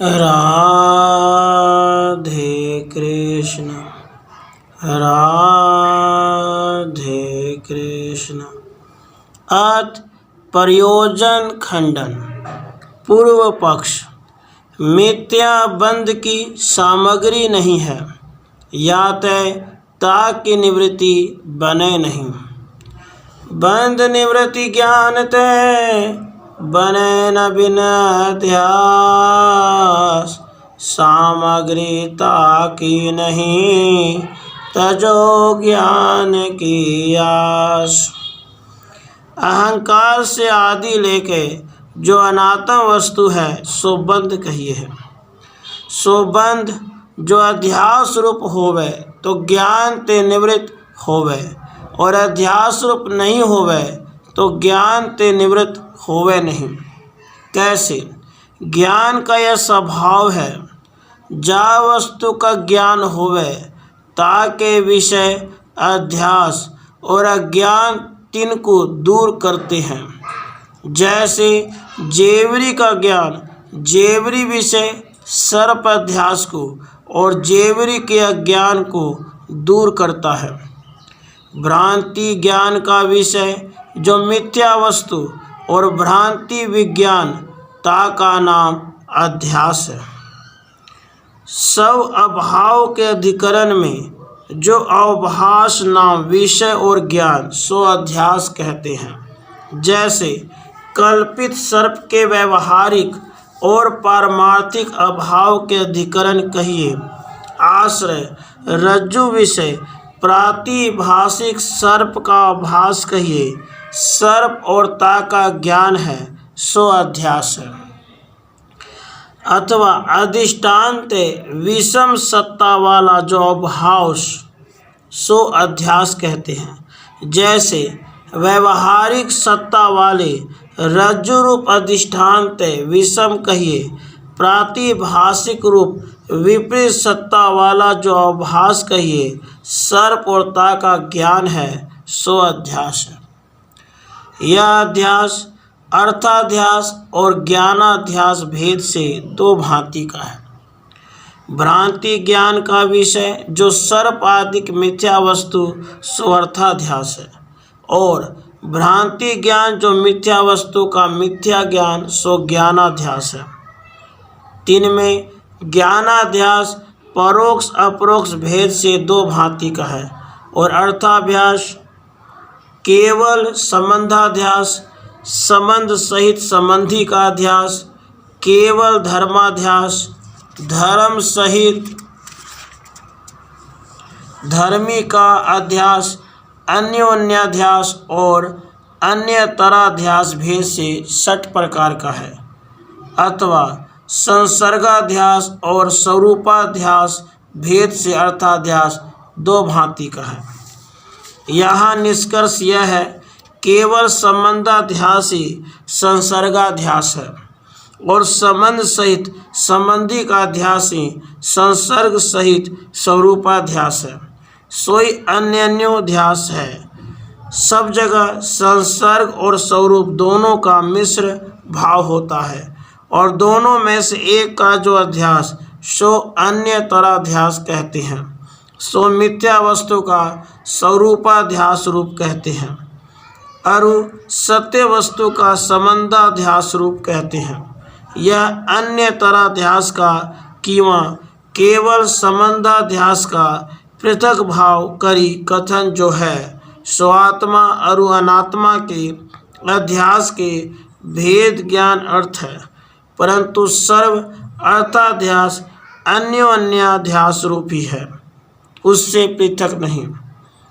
राधे कृष्ण राधे कृष्ण। अर्थ प्रयोजन खंडन। पूर्व पक्ष मिथ्या बंध की सामग्री नहीं है, या तय ताकि निवृत्ति बने नहीं। बंध निवृत्ति ज्ञान तय बने न बिना अध्यास। सामग्री ताकि नहीं तजो ज्ञान की आस। अहंकार से आदि लेके जो अनात्म वस्तु है सो बंध कहिए है। सो बंध जो अध्यास रूप होवे तो ज्ञान ते निवृत्त होवे, और अध्यास रूप नहीं होवे तो ज्ञान ते निवृत्त होवे नहीं। कैसे? ज्ञान का यह स्वभाव है, जा वस्तु का ज्ञान होवे ताके विषय अध्यास और अज्ञान तिनको दूर करते हैं। जैसे जेवरी का ज्ञान जेवरी विषय सर्प अध्यास को और जेवरी के अज्ञान को दूर करता है। भ्रांति ज्ञान का विषय जो मिथ्या वस्तु और भ्रांति विज्ञान ता का नाम अध्यास है। सब अभाव के अधिकरण में जो अवभास नाम विषय और ज्ञान सो अध्यास कहते हैं। जैसे कल्पित सर्प के व्यवहारिक और पारमार्थिक अभाव के अधिकरण कहिए आश्रय रज्जु विषय प्रातिभाषिक सर्प का आभास कहिए सर्प और ता का ज्ञान है सो अध्यास है। अथवा अधिष्ठान्त विषम सत्ता वाला जो अभाव सो अध्यास कहते हैं। जैसे व्यवहारिक सत्ता वाले रज्जु रूप अधिष्ठान्त विषम कहिए प्रातिभाषिक रूप विपरीत सत्ता वाला जो अभास कहिए सर्प और ता का ज्ञान है सो अध्यास है। यह अध्यास अर्थाध्यास और ज्ञानाध्यास भेद से दो भांति का है। भ्रांति ज्ञान का विषय जो सर्प आदि मिथ्या वस्तु सो अर्थाध्यास है, और भ्रांति ज्ञान जो मिथ्या वस्तु का मिथ्या ज्ञान सो ज्ञानाध्यास है। तीन में ज्ञानाध्यास परोक्ष अपरोक्ष भेद से दो भांति का है, और अर्थाभ्यास केवल संबंधाध्यास संबंध सहित संबंधी का अध्यास, केवल धर्माध्यास धर्म सहित धर्मी का अध्यास, अन्योन्याध्यास और अन्य तराध्यास भेद से 60 प्रकार का है। अथवा संसर्गाध्यास और स्वरूपाध्यास भेद से अर्थाध्यास दो भांति का है। यहाँ निष्कर्ष यह है केवल संबंधाध्यास ही संसर्गाध्यास है, और संबंध सहित संबंधी का अध्यास ही संसर्ग सहित स्वरूपाध्यास है। सोई अन्योन्याध्यास है। सब जगह संसर्ग और स्वरूप दोनों का मिश्र भाव होता है, और दोनों में से एक का जो अध्यास सो अन्य तराध्यास कहते हैं। सो मिथ्या वस्तु का स्वरूपाध्यास रूप कहते हैं, अरु सत्य वस्तु का संबंधाध्यास रूप कहते हैं। यह अन्य तराध्यास का कीवा केवल संबंधाध्यास का पृथक भाव करी कथन जो है सो आत्मा अरु अनात्मा के अध्यास के भेद ज्ञान अर्थ है, परंतु सर्व अर्थाध्यास अन्योन्याध्यास रूप ही है, उससे पृथक नहीं।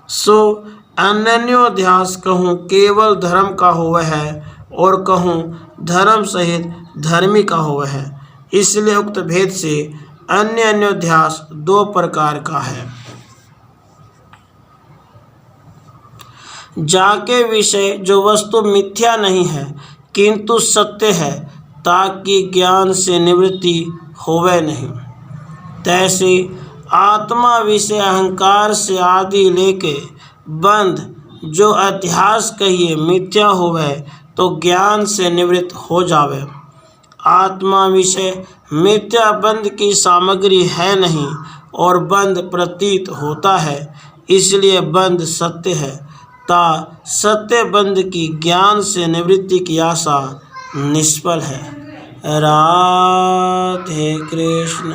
सो अन्योन्याध्यास कहूँ केवल धर्म का हुआ है, और कहूँ धर्म सहित धर्मी का हुआ है। इसलिए उक्त भेद से अन्योन्याध्यास दो प्रकार का है। जाके विषय जो वस्तु मिथ्या नहीं है किंतु सत्य है, ताकि ज्ञान से निवृत्ति होवे नहीं। तैसे आत्मा विषय अहंकार से आदि लेके बंध जो अध्यास कहिए मिथ्या होवे तो ज्ञान से निवृत्त हो जावे। आत्मा विषय मिथ्या बंध की सामग्री है नहीं और बंध प्रतीत होता है, इसलिए बंध सत्य है। ता सत्य बंध की ज्ञान से निवृत्ति की आशा निष्फल है। राधे कृष्ण,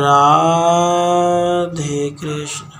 राधे कृष्ण।